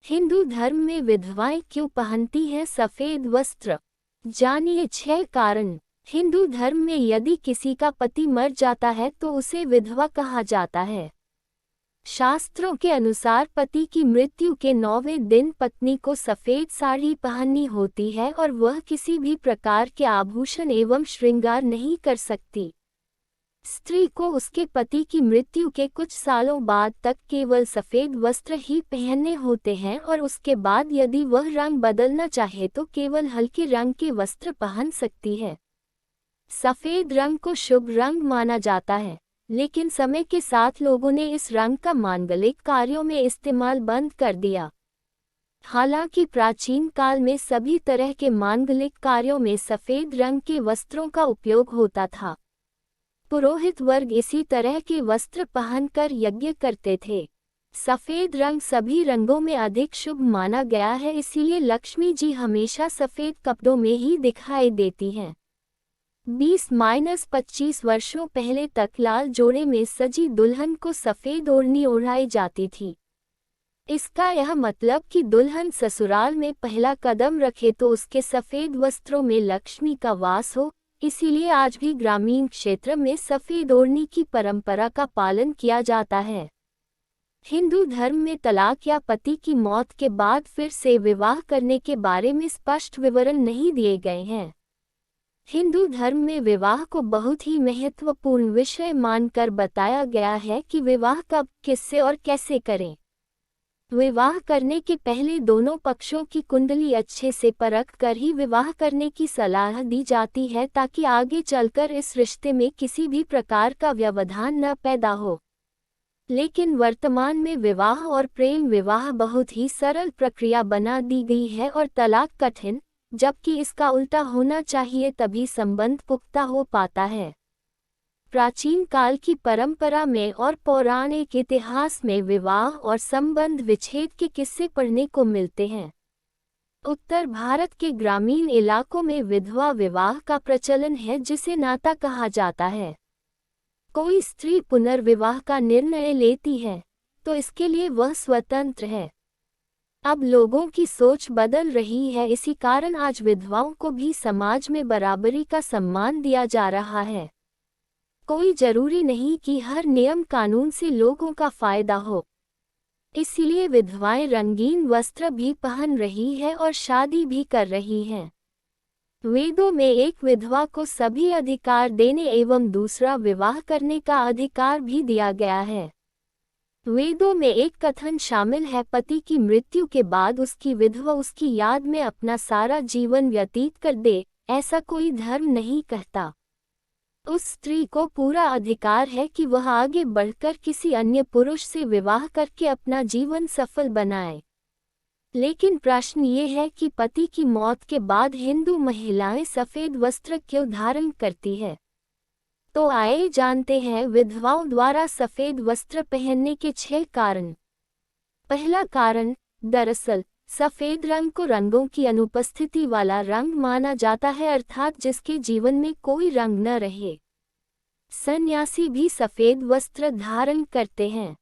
हिंदू धर्म में विधवाएं क्यों पहनती हैं सफेद वस्त्र? जानिए 6 कारण। हिंदू धर्म में यदि किसी का पति मर जाता है तो उसे विधवा कहा जाता है। शास्त्रों के अनुसार पति की मृत्यु के 9वें दिन पत्नी को सफेद साड़ी पहननी होती है और वह किसी भी प्रकार के आभूषण एवं श्रृंगार नहीं कर सकती। स्त्री को उसके पति की मृत्यु के कुछ सालों बाद तक केवल सफेद वस्त्र ही पहनने होते हैं और उसके बाद यदि वह रंग बदलना चाहे तो केवल हल्के रंग के वस्त्र पहन सकती है। सफेद रंग को शुभ रंग माना जाता है, लेकिन समय के साथ लोगों ने इस रंग का मांगलिक कार्यों में इस्तेमाल बंद कर दिया। हालांकि प्राचीन काल में सभी तरह के मांगलिक कार्यों में सफेद रंग के वस्त्रों का उपयोग होता था। पुरोहित वर्ग इसी तरह के वस्त्र पहनकर यज्ञ करते थे। सफेद रंग सभी रंगों में अधिक शुभ माना गया है, इसीलिए लक्ष्मी जी हमेशा सफेद कपड़ों में ही दिखाई देती हैं। 20-25 वर्षों पहले तक लाल जोड़े में सजी दुल्हन को सफेद ओढ़नी ओढ़ाई जाती थी। इसका यह मतलब कि दुल्हन ससुराल में पहला कदम रखे तो उसके सफेद वस्त्रों में लक्ष्मी का वास हो। इसीलिए आज भी ग्रामीण क्षेत्र में सफेद ओढ़नी की परंपरा का पालन किया जाता है। हिंदू धर्म में तलाक या पति की मौत के बाद फिर से विवाह करने के बारे में स्पष्ट विवरण नहीं दिए गए हैं। हिंदू धर्म में विवाह को बहुत ही महत्वपूर्ण विषय मानकर बताया गया है कि विवाह कब, किससे और कैसे करें। विवाह करने के पहले दोनों पक्षों की कुंडली अच्छे से परख कर ही विवाह करने की सलाह दी जाती है, ताकि आगे चलकर इस रिश्ते में किसी भी प्रकार का व्यवधान न पैदा हो। लेकिन वर्तमान में विवाह और प्रेम विवाह बहुत ही सरल प्रक्रिया बना दी गई है और तलाक कठिन, जबकि इसका उल्टा होना चाहिए, तभी संबंध पुख्ता हो पाता है। प्राचीन काल की परंपरा में और पौराणिक इतिहास में विवाह और संबंध विच्छेद के किस्से पढ़ने को मिलते हैं। उत्तर भारत के ग्रामीण इलाकों में विधवा विवाह का प्रचलन है, जिसे नाता कहा जाता है। कोई स्त्री पुनर्विवाह का निर्णय लेती है तो इसके लिए वह स्वतंत्र है। अब लोगों की सोच बदल रही है, इसी कारण आज विधवाओं को भी समाज में बराबरी का सम्मान दिया जा रहा है। कोई जरूरी नहीं कि हर नियम कानून से लोगों का फायदा हो, इसीलिए विधवाएं रंगीन वस्त्र भी पहन रही है और शादी भी कर रही हैं। वेदों में एक विधवा को सभी अधिकार देने एवं दूसरा विवाह करने का अधिकार भी दिया गया है। वेदों में एक कथन शामिल है, पति की मृत्यु के बाद उसकी विधवा उसकी याद में अपना सारा जीवन व्यतीत कर दे। ऐसा कोई धर्म नहीं कहता। उस स्त्री को पूरा अधिकार है कि वह आगे बढ़कर किसी अन्य पुरुष से विवाह करके अपना जीवन सफल बनाए। लेकिन प्रश्न ये है कि पति की मौत के बाद हिंदू महिलाएं सफेद वस्त्र क्यों धारण करती है? तो आइए जानते हैं विधवाओं द्वारा सफेद वस्त्र पहनने के 6 कारण। पहला कारण, दरअसल सफेद रंग को रंगों की अनुपस्थिति वाला रंग माना जाता है, अर्थात जिसके जीवन में कोई रंग न रहे। सन्यासी भी सफेद वस्त्र धारण करते हैं।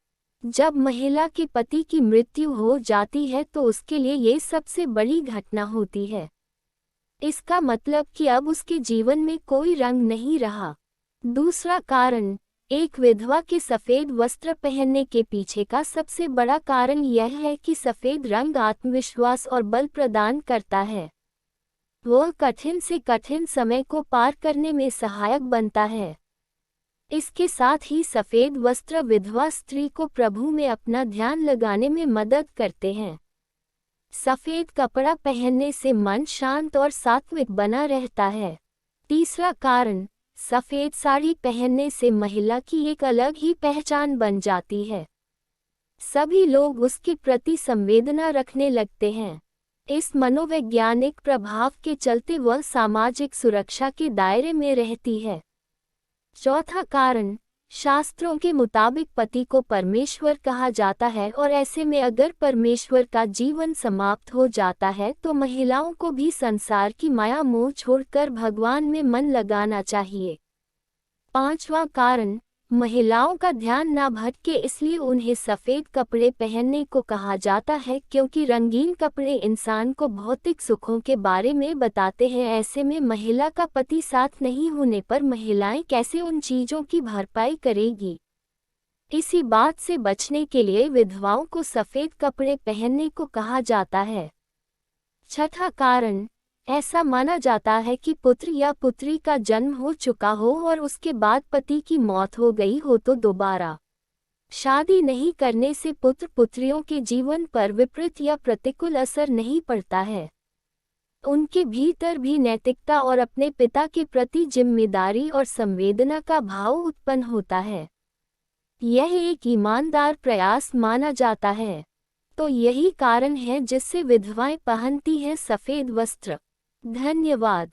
जब महिला के पति की मृत्यु हो जाती है तो उसके लिए ये सबसे बड़ी घटना होती है। इसका मतलब कि अब उसके जीवन में कोई रंग नहीं रहा। दूसरा कारण, एक विधवा के सफेद वस्त्र पहनने के पीछे का सबसे बड़ा कारण यह है कि सफेद रंग आत्मविश्वास और बल प्रदान करता है। वह कठिन से कठिन समय को पार करने में सहायक बनता है। इसके साथ ही सफेद वस्त्र विधवा स्त्री को प्रभु में अपना ध्यान लगाने में मदद करते हैं। सफेद कपड़ा पहनने से मन शांत और सात्विक बना रहता है। तीसरा कारण, सफेद साड़ी पहनने से महिला की एक अलग ही पहचान बन जाती है। सभी लोग उसके प्रति संवेदना रखने लगते हैं। इस मनोवैज्ञानिक प्रभाव के चलते वह सामाजिक सुरक्षा के दायरे में रहती है। चौथा कारण, शास्त्रों के मुताबिक पति को परमेश्वर कहा जाता है और ऐसे में अगर परमेश्वर का जीवन समाप्त हो जाता है तो महिलाओं को भी संसार की माया मोह छोड़कर भगवान में मन लगाना चाहिए। पांचवा कारण, महिलाओं का ध्यान न भटके इसलिए उन्हें सफ़ेद कपड़े पहनने को कहा जाता है, क्योंकि रंगीन कपड़े इंसान को भौतिक सुखों के बारे में बताते हैं। ऐसे में महिला का पति साथ नहीं होने पर महिलाएं कैसे उन चीज़ों की भरपाई करेगी। इसी बात से बचने के लिए विधवाओं को सफ़ेद कपड़े पहनने को कहा जाता है। छठा कारण, ऐसा माना जाता है कि पुत्र या पुत्री का जन्म हो चुका हो और उसके बाद पति की मौत हो गई हो तो दोबारा शादी नहीं करने से पुत्र पुत्रियों के जीवन पर विपरीत या प्रतिकूल असर नहीं पड़ता है। उनके भीतर भी नैतिकता और अपने पिता के प्रति जिम्मेदारी और संवेदना का भाव उत्पन्न होता है। यह एक ईमानदार प्रयास माना जाता है। तो यही कारण है जिससे विधवाएं पहनती हैं सफ़ेद वस्त्र। धन्यवाद।